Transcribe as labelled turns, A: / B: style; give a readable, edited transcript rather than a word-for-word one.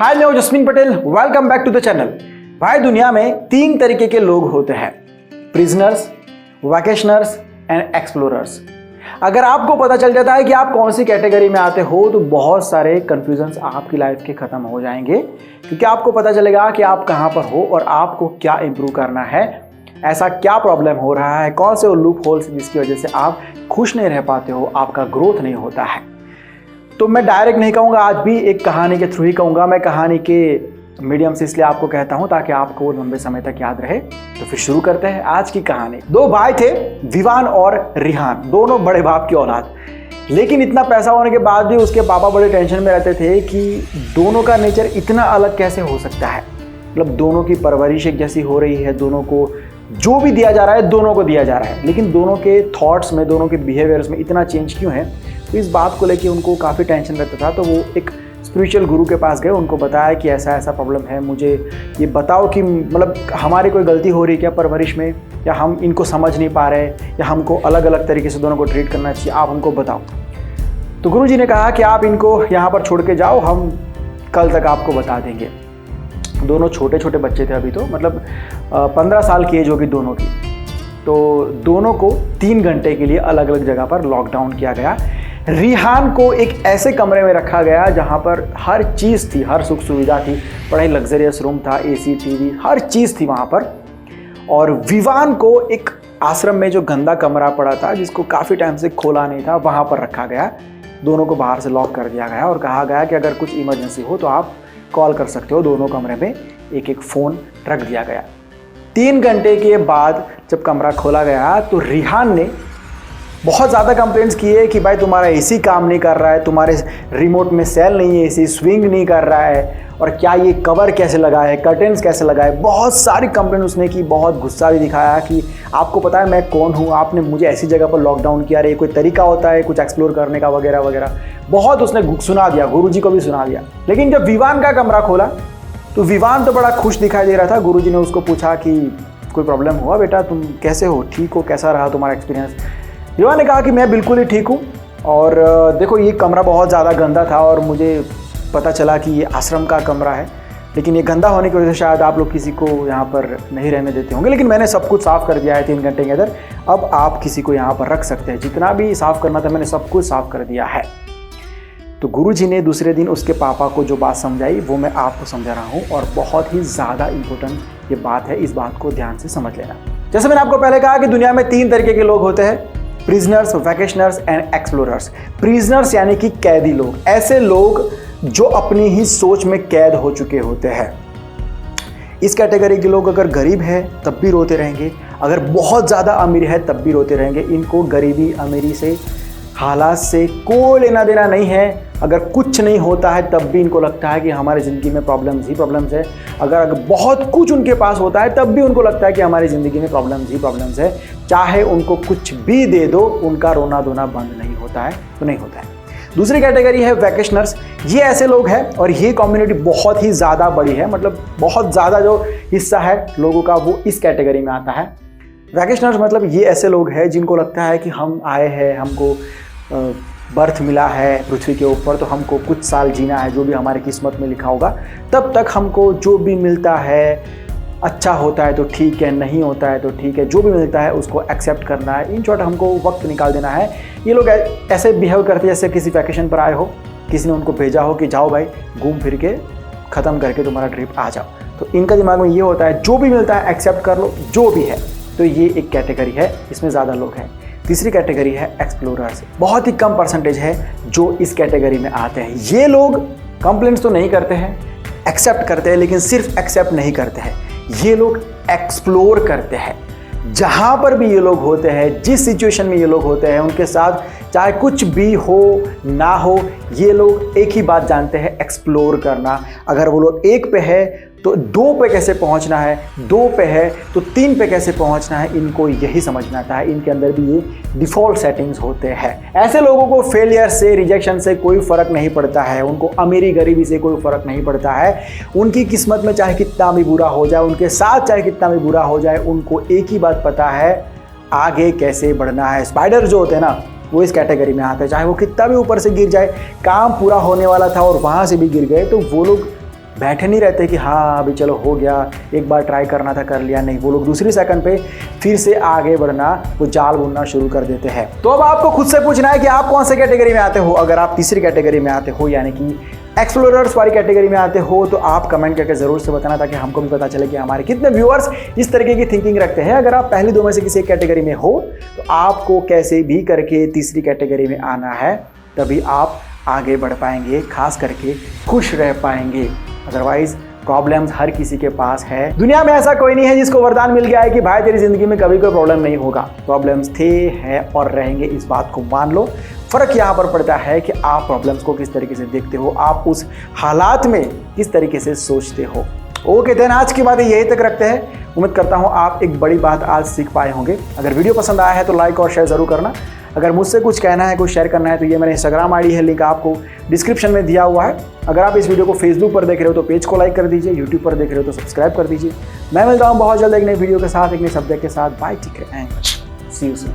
A: हाय, मैं हूं Jasmine Patel. Welcome back to the channel. भाई, दुनिया में 3 तरीके के लोग होते हैं: प्रिजनर्स, वैकेशनर्स एंड एक्सप्लोरर्स। अगर आपको पता चल जाता है कि आप कौन सी कैटेगरी में आते हो तो बहुत सारे कंफ्यूजन्स आपकी लाइफ के खत्म हो जाएंगे, क्योंकि आपको पता चलेगा कि आप कहां पर हो और आपको क्या इंप्रूव करना है, ऐसा क्या प्रॉब्लम हो रहा है, कौन से वो लूप होल्स जिसकी वजह से आप खुश नहीं रह पाते हो, आपका ग्रोथ नहीं होता है। तो मैं डायरेक्ट नहीं कहूँगा, आज भी एक कहानी के थ्रू ही कहूँगा। मैं कहानी के मीडियम से इसलिए आपको कहता हूँ ताकि आपको लंबे समय तक याद रहे। तो फिर शुरू करते हैं आज की कहानी। 2 भाई थे, विवान और रिहान, दोनों बड़े बाप की औलाद। लेकिन इतना पैसा होने के बाद भी उसके पापा बड़े टेंशन में रहते थे कि दोनों का नेचर इतना अलग कैसे हो सकता है। मतलब दोनों की परवरिश एक जैसी हो रही है, दोनों को जो भी दिया जा रहा है दोनों को दिया जा रहा है, लेकिन दोनों के थॉट्स में, दोनों के बिहेवियर्स में इतना चेंज क्यों है। तो इस बात को लेके उनको काफ़ी टेंशन रहता था। तो वो एक स्पिरिचुअल गुरु के पास गए, उनको बताया कि ऐसा ऐसा प्रॉब्लम है, मुझे ये बताओ कि मतलब हमारी कोई गलती हो रही है क्या परवरिश में, या हम इनको समझ नहीं पा रहे, या हमको अलग अलग तरीके से दोनों को ट्रीट करना चाहिए, आप हमको बताओ। तो गुरु जी ने कहा कि आप इनको यहाँ पर छोड़ के जाओ, हम कल तक आपको बता देंगे। दोनों छोटे छोटे बच्चे थे अभी, तो मतलब 15 साल की एज होगी दोनों की। तो दोनों को 3 घंटे के लिए अलग अलग जगह पर लॉकडाउन किया गया। रिहान को एक ऐसे कमरे में रखा गया जहां पर हर चीज़ थी, हर सुख सुविधा थी, बड़ा ही लग्जरियस रूम था, एसी, टीवी, हर चीज़ थी वहां पर। और विवान को एक आश्रम में जो गंदा कमरा पड़ा था, जिसको काफ़ी टाइम से खोला नहीं था, वहां पर रखा गया। दोनों को बाहर से लॉक कर दिया गया और कहा गया कि अगर कुछ इमरजेंसी हो तो आप कॉल कर सकते हो। दोनों कमरे में एक एक फ़ोन रख दिया गया। 3 घंटे के बाद जब कमरा खोला गया तो रिहान ने बहुत ज़्यादा कंप्लेंट्स किए कि भाई तुम्हारा एसी काम नहीं कर रहा है, तुम्हारे रिमोट में सेल नहीं है, एसी स्विंग नहीं कर रहा है, और क्या ये कवर कैसे लगा है, कर्टेन्स कैसे लगाए। बहुत सारी कंप्लेंट उसने की, बहुत गुस्सा भी दिखाया कि आपको पता है मैं कौन हूँ, आपने मुझे ऐसी जगह पर लॉकडाउन किया, रे कोई तरीका होता है कुछ एक्सप्लोर करने का, वगैरह वगैरह। बहुत उसने सुना दिया, गुरुजी को भी सुना दिया। लेकिन जब विवान का कमरा खोला तो विवान तो बड़ा खुश दिखाई दे रहा था। गुरुजी ने उसको पूछा कि कोई प्रॉब्लम हुआ बेटा, तुम कैसे हो, ठीक हो, कैसा रहा तुम्हारा एक्सपीरियंस। विवान ने कहा कि मैं बिल्कुल ही ठीक हूँ, और देखो ये कमरा बहुत ज़्यादा गंदा था और मुझे पता चला कि ये आश्रम का कमरा है, लेकिन ये गंदा होने की वजह से शायद आप लोग किसी को यहाँ पर नहीं रहने देते होंगे, लेकिन मैंने सब कुछ साफ़ कर दिया है 3 घंटे के अंदर। अब आप किसी को यहाँ पर रख सकते हैं, जितना भी साफ़ करना था मैंने सब कुछ साफ़ कर दिया है। तो गुरुजी ने दूसरे दिन उसके पापा को जो बात समझाई वो मैं आपको समझा रहा हूँ, और बहुत ही ज़्यादा इम्पोर्टेंट ये बात है, इस बात को ध्यान से समझ लेना। जैसे मैंने आपको पहले कहा कि दुनिया में 3 तरीके के लोग होते हैं: प्रिजनर्स, वैकेशनर्स एंड एक्सप्लोरर्स। प्रिजनर्स यानी कि कैदी लोग, ऐसे लोग जो अपनी ही सोच में कैद हो चुके होते हैं। इस कैटेगरी के लोग अगर गरीब है तब भी रोते रहेंगे, अगर बहुत ज़्यादा अमीर है तब भी रोते रहेंगे। इनको गरीबी अमीरी से, हालात से कोई लेना देना नहीं है। अगर कुछ नहीं होता है तब भी इनको लगता है कि हमारी ज़िंदगी में प्रॉब्लम्स ही प्रॉब्लम्स है। अगर बहुत कुछ उनके पास होता है तब भी उनको लगता है कि हमारी ज़िंदगी में प्रॉब्लम्स ही प्रॉब्लम्स है। चाहे उनको कुछ भी दे दो, उनका रोना धोना बंद नहीं होता है, तो नहीं होता है। दूसरी कैटेगरी है वैकेशनर्स। ये ऐसे लोग हैं, और ये कम्युनिटी बहुत ही ज़्यादा बड़ी है, मतलब बहुत ज़्यादा जो हिस्सा है लोगों का वो इस कैटेगरी में आता है। वैकेशनर्स मतलब ये ऐसे लोग हैं जिनको लगता है कि हम आए हैं, हमको बर्थ मिला है पृथ्वी के ऊपर, तो हमको कुछ साल जीना है, जो भी हमारी किस्मत में लिखा होगा। तब तक हमको जो भी मिलता है, अच्छा होता है तो ठीक है, नहीं होता है तो ठीक है, जो भी मिलता है उसको एक्सेप्ट करना है। इन शॉर्ट हमको वक्त निकाल देना है। ये लोग ऐसे बिहेव करते हैं जैसे किसी वैकेशन पर आए हो, किसी ने उनको भेजा हो कि जाओ भाई घूम फिर के ख़त्म करके तुम्हारा ट्रिप आ जाओ। तो इनका दिमाग में ये होता है जो भी मिलता है एक्सेप्ट कर लो, जो भी है। तो ये एक कैटेगरी है, इसमें ज़्यादा लोग हैं। तीसरी कैटेगरी है एक्सप्लोरर्स। बहुत ही कम परसेंटेज है जो इस कैटेगरी में आते हैं। ये लोग कंप्लेंट्स तो नहीं करते हैं, एक्सेप्ट करते हैं, लेकिन सिर्फ एक्सेप्ट नहीं करते हैं, ये लोग एक्सप्लोर करते हैं। जहाँ पर भी ये लोग होते हैं, जिस सिचुएशन में ये लोग होते हैं, उनके साथ चाहे कुछ भी हो ना हो, ये लोग एक ही बात जानते हैं, एक्सप्लोर करना। अगर वो लोग 1 पे है तो 2 पे कैसे पहुंचना है, 2 पे है तो 3 पे कैसे पहुंचना है, इनको यही समझ में आता है। इनके अंदर भी ये डिफ़ॉल्ट सेटिंग्स होते हैं। ऐसे लोगों को फेलियर से, रिजेक्शन से कोई फ़र्क नहीं पड़ता है, उनको अमीरी गरीबी से कोई फ़र्क नहीं पड़ता है। उनकी किस्मत में चाहे कितना भी बुरा हो जाए, उनके साथ चाहे कितना भी बुरा हो जाए, उनको एक ही बात पता है, आगे कैसे बढ़ना है। स्पाइडर जो होते हैं ना, वो इस कैटेगरी में आते हैं। चाहे वो कितना भी ऊपर से गिर जाए, काम पूरा होने वाला था और वहाँ से भी गिर गए, तो वो लोग बैठे नहीं रहते कि हाँ अभी चलो हो गया, एक बार ट्राई करना था कर लिया। नहीं, वो लोग दूसरी सेकंड पे फिर से आगे बढ़ना, वो जाल बुनना शुरू कर देते हैं। तो अब आपको खुद से पूछना है कि आप कौन से कैटेगरी में आते हो। अगर आप तीसरी कैटेगरी में आते हो यानी कि एक्सप्लोरर्स वाली कैटेगरी में आते हो तो आप कमेंट करके जरूर से बताना, ताकि हमको भी पता चले कि हमारे कितने व्यूअर्स इस तरीके की थिंकिंग रखते हैं। अगर आप पहली दो में से किसी एक कैटेगरी में हो तो आपको कैसे भी करके तीसरी कैटेगरी में आना है, तभी आप आगे बढ़ पाएंगे, खास करके खुश रह पाएंगे। अदरवाइज प्रॉब्लम्स हर किसी के पास है। दुनिया में ऐसा कोई नहीं है जिसको वरदान मिल गया है कि भाई तेरी जिंदगी में कभी कोई प्रॉब्लम नहीं होगा। प्रॉब्लम्स थे, हैं और रहेंगे, इस बात को मान लो। फर्क यहाँ पर पड़ता है कि आप प्रॉब्लम्स को किस तरीके से देखते हो, आप उस हालात में किस तरीके से सोचते हो। ओके देन, आज की बातें यही तक रखते हैं। उम्मीद करता हूँ आप एक बड़ी बात आज सीख पाए होंगे। अगर वीडियो पसंद आया है तो लाइक और शेयर जरूर करना। अगर मुझसे कुछ कहना है, कुछ शेयर करना है तो ये मेरा इंस्टाग्राम आईडी है, लिंक आपको डिस्क्रिप्शन में दिया हुआ है। अगर आप इस वीडियो को फेसबुक पर देख रहे हो तो पेज को लाइक कर दीजिए, यूट्यूब पर देख रहे हो तो सब्सक्राइब कर दीजिए। मैं मिलता हूँ बहुत जल्द एक नई वीडियो के साथ, एक नए सब्जेक्ट के साथ। Bye, take care and see you soon.